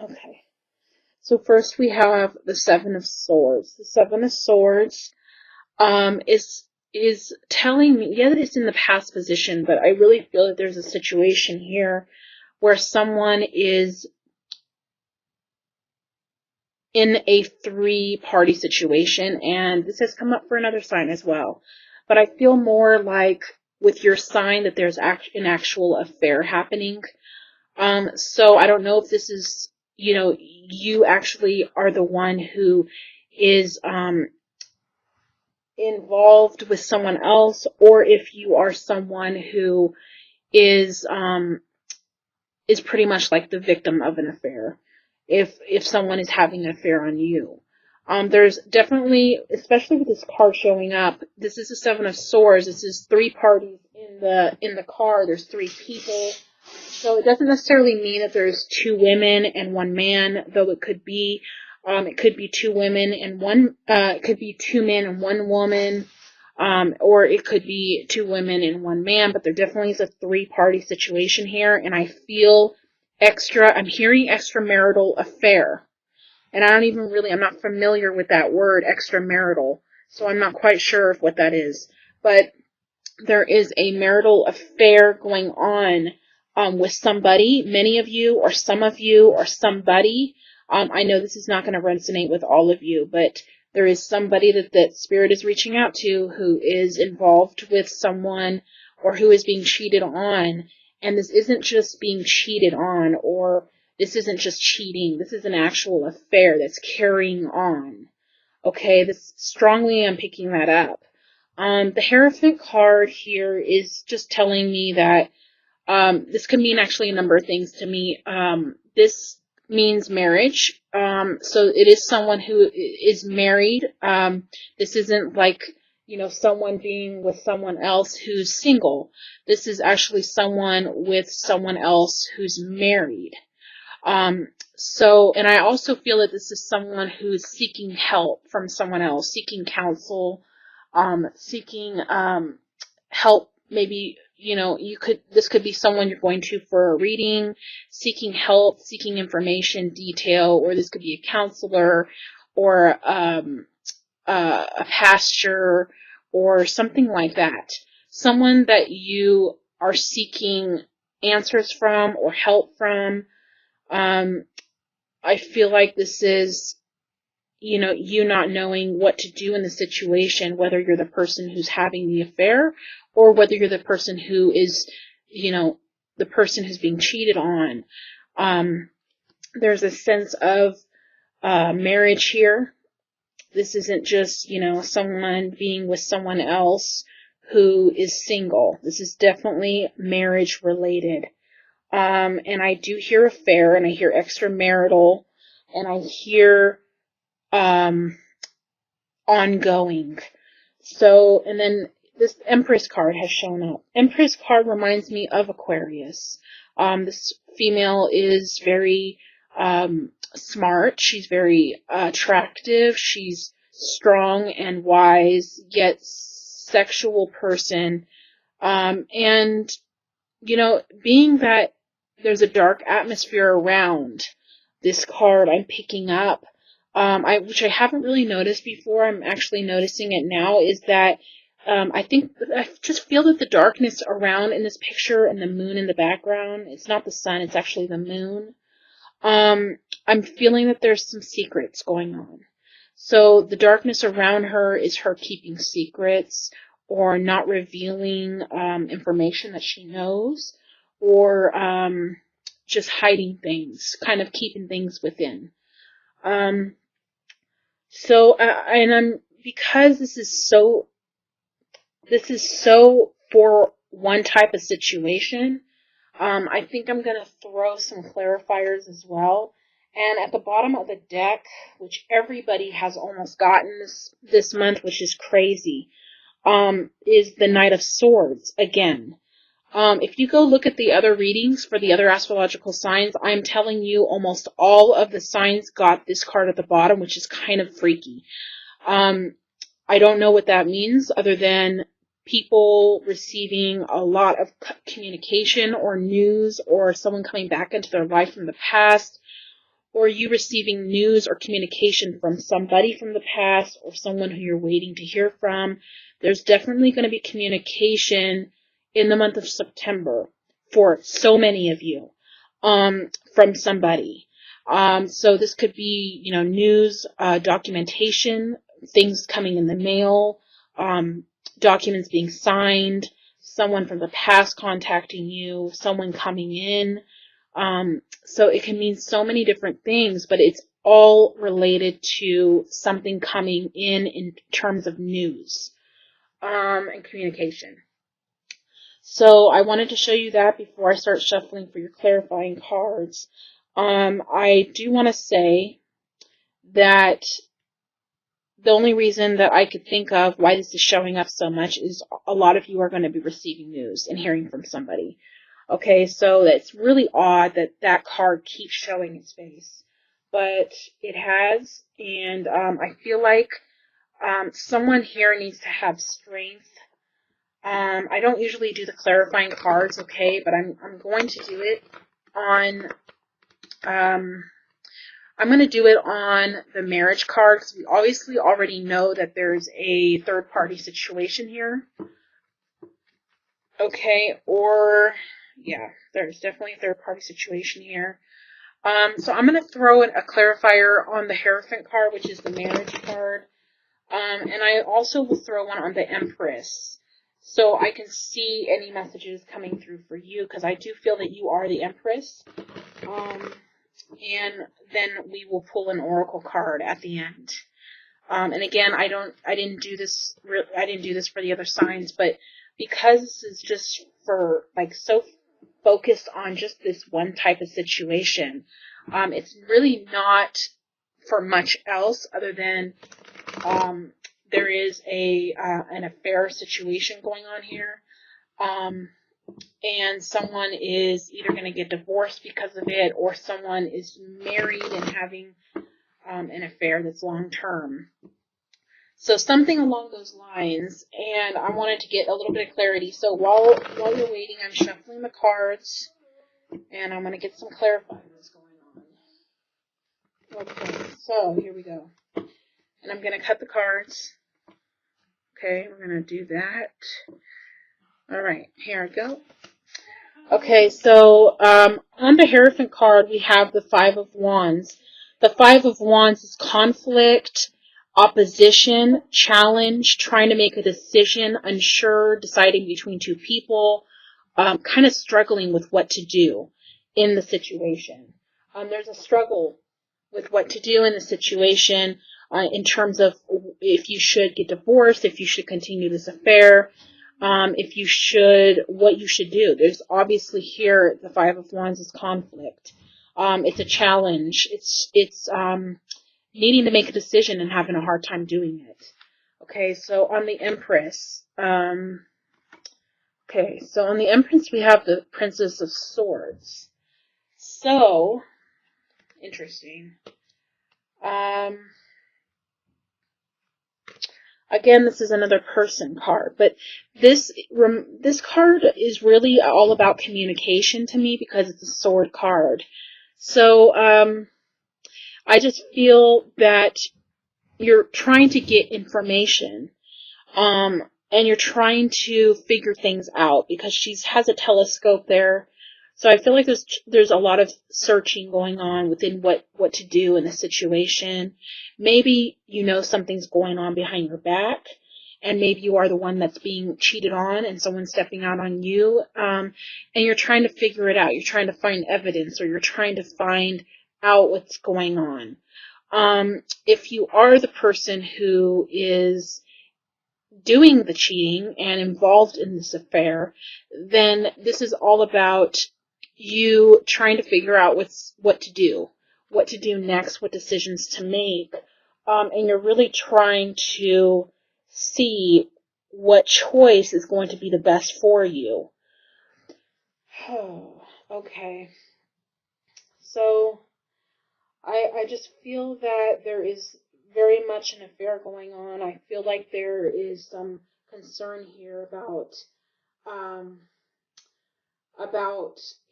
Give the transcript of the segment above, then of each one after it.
Okay. So first we have the Seven of Swords. The Seven of Swords is telling me, yeah, that it's in the past position, but I really feel that there's a situation here where someone is in a three-party situation, and this has come up for another sign as well. But I feel more like with your sign that there's an actual affair happening. So I don't know if this is, you actually are the one who is involved with someone else, or if you are someone who is pretty much like the victim of an affair. If someone is having an affair on you. There's definitely, especially with this card showing up, this is the Seven of Swords. This is three parties in the card. There's three people. So it doesn't necessarily mean that there's two women and one man, though it could be. It could be two women and it could be two men and one woman, or it could be two women and one man, but there definitely is a three-party situation here, and I feel I'm hearing extramarital affair. And I'm not familiar with that word, extramarital, so I'm not quite sure of what that is. But there is a marital affair going on with somebody, many of you, or some of you, or somebody. I know this is not going to resonate with all of you, but there is somebody that Spirit is reaching out to who is involved with someone or who is being cheated on. And this isn't just being cheated on, or this isn't just cheating. This is an actual affair that's carrying on. Okay, I'm picking that up. The Hierophant card here is just telling me that this could mean actually a number of things to me. This means marriage. So it is someone who is married. This isn't like, someone being with someone else who's single. This is actually someone with someone else who's married. And I also feel that this is someone who's seeking help from someone else, seeking counsel, seeking, help. Maybe, this could be someone you're going to for a reading, seeking help, seeking information, detail, or this could be a counselor or, a pastor or something like that. Someone that you are seeking answers from or help from. I feel like this is, you not knowing what to do in the situation, whether you're the person who's having the affair or whether you're the person who is, the person who's being cheated on. There's a sense of marriage here. This isn't just, someone being with someone else who is single. This is definitely marriage related. And I do hear affair, and I hear extramarital, and I hear ongoing. So, and then this Empress card has shown up. Empress card reminds me of Aquarius. This female is very smart. She's very attractive. She's strong and wise, yet sexual person. And, being that there's a dark atmosphere around this card I'm picking up, which I haven't really noticed before, I'm actually noticing it now, is that I just feel that the darkness around in this picture and the moon in the background, it's not the sun, it's actually the moon. I'm feeling that there's some secrets going on. So the darkness around her is her keeping secrets or not revealing information that she knows, or just hiding things, kind of keeping things within. Because this is so for one type of situation, I think I'm going to throw some clarifiers as well. And at the bottom of the deck, which everybody has almost gotten this month, which is crazy, is the Knight of Swords again. If you go look at the other readings for the other astrological signs, I'm telling you almost all of the signs got this card at the bottom, which is kind of freaky. I don't know what that means other than people receiving a lot of communication or news or someone coming back into their life from the past, or you receiving news or communication from somebody from the past or someone who you're waiting to hear from. There's definitely going to be communication in the month of September for so many of you from somebody. So this could be, news, documentation, things coming in the mail, documents being signed, someone from the past contacting you, someone coming in. So it can mean so many different things, but it's all related to something coming in terms of news and communication. So I wanted to show you that before I start shuffling for your clarifying cards. I do want to say that the only reason that I could think of why this is showing up so much is a lot of you are going to be receiving news and hearing from somebody. Okay, so it's really odd that that card keeps showing its face, but it has, and I feel like someone here needs to have strength. I don't usually do the clarifying cards, okay, but I'm going to do it on I'm going to do it on the marriage card because we obviously already know that there's a third-party situation here. Okay, or, yeah, there's definitely a third-party situation here. So I'm going to throw in a clarifier on the Hierophant card, which is the marriage card. And I also will throw one on the Empress, so I can see any messages coming through for you, because I do feel that you are the Empress. And then we will pull an oracle card at the end. And again, I didn't do this for the other signs, but because this is just for so focused on just this one type of situation, it's really not for much else other than there is an affair situation going on here. And someone is either going to get divorced because of it, or someone is married and having an affair that's long term. So something along those lines, and I wanted to get a little bit of clarity. So while you're waiting, I'm shuffling the cards, and I'm going to get some clarifying what's going on. Okay, so here we go. And I'm going to cut the cards. Okay, we're going to do that. All right, here we go. Okay, so on the Hierophant card, we have the Five of Wands. The Five of Wands is conflict, opposition, challenge, trying to make a decision, unsure, deciding between two people, kind of struggling with what to do in the situation. There's a struggle with what to do in the situation in terms of if you should get divorced, if you should continue this affair, what you should do. There's obviously here, the Five of Wands is conflict. It's a challenge. It's needing to make a decision and having a hard time doing it. Okay, so on the Empress, we have the Princess of Swords. So, interesting. Again, this is another person card, but this card is really all about communication to me because it's a sword card. So, I just feel that you're trying to get information, and you're trying to figure things out because she has a telescope there. So I feel like there's a lot of searching going on within what to do in a situation. Maybe something's going on behind your back, and maybe you are the one that's being cheated on and someone's stepping out on you, and you're trying to figure it out. You're trying to find evidence, or you're trying to find out what's going on. If you are the person who is doing the cheating and involved in this affair, then this is all about you trying to figure out what to do next, what decisions to make, and you're really trying to see what choice is going to be the best for you. Okay. So I just feel that there is very much an affair going on. I feel like there is some concern here about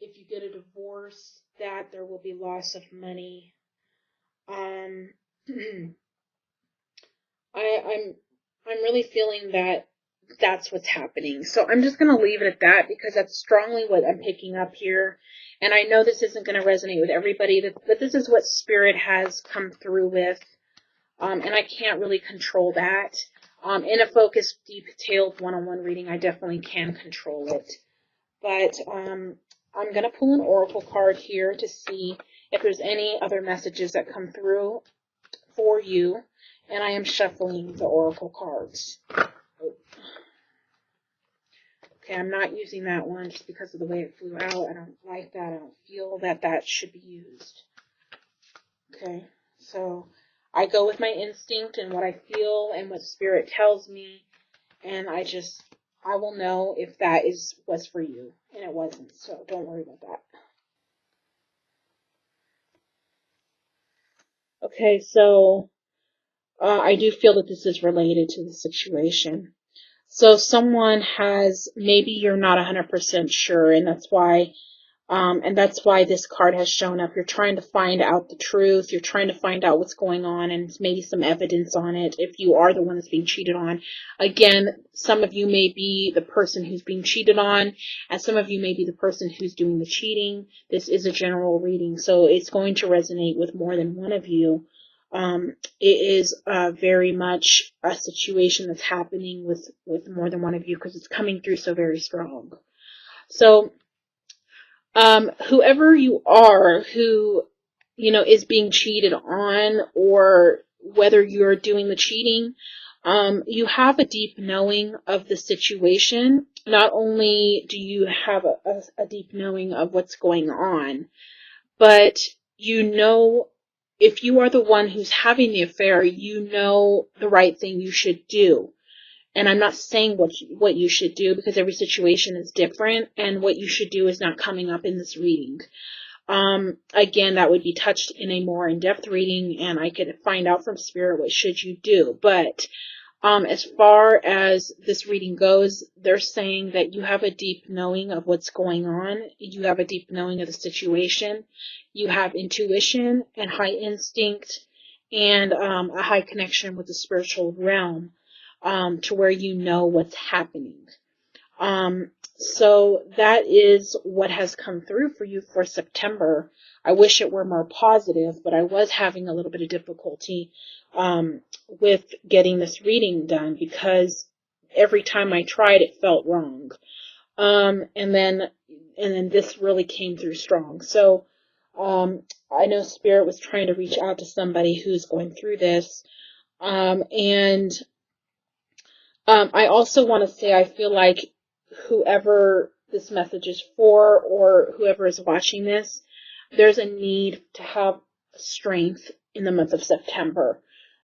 if you get a divorce, that there will be loss of money. Um, I'm really feeling that that's what's happening. So I'm just going to leave it at that because that's strongly what I'm picking up here. And I know this isn't going to resonate with everybody, but this is what Spirit has come through with. And I can't really control that. In a focused, detailed one-on-one reading, I definitely can control it. But I'm going to pull an oracle card here to see if there's any other messages that come through for you. And I am shuffling the oracle cards. Okay, I'm not using that one just because of the way it flew out. I don't like that. I don't feel that that should be used. Okay, so I go with my instinct and what I feel and what Spirit tells me, and I will know if that was for you, and it wasn't, so don't worry about that. Okay, so I do feel that this is related to the situation. So someone maybe you're not 100% sure, and that's why this card has shown up. You're trying to find out the truth. You're trying to find out what's going on and maybe some evidence on it if you are the one that's being cheated on. Again, some of you may be the person who's being cheated on, and some of you may be the person who's doing the cheating. This is a general reading, so it's going to resonate with more than one of you. It is very much a situation that's happening with more than one of you because it's coming through so very strong. So, whoever you are who, is being cheated on, or whether you're doing the cheating, you have a deep knowing of the situation. Not only do you have a deep knowing of what's going on, but if you are the one who's having the affair, you know the right thing you should do. And I'm not saying what you should do because every situation is different, and what you should do is not coming up in this reading. Again, that would be touched in a more in-depth reading, and I could find out from Spirit what should you do. But as far as this reading goes, they're saying that you have a deep knowing of what's going on. You have a deep knowing of the situation. You have intuition and high instinct and a high connection with the spiritual realm, to where you know what's happening. So that is what has come through for you for September. I wish it were more positive, but I was having a little bit of difficulty with getting this reading done because every time I tried, it felt wrong. And then this really came through strong. So I know Spirit was trying to reach out to somebody who's going through this. And I also want to say I feel like whoever this message is for, or whoever is watching this, there's a need to have strength in the month of September.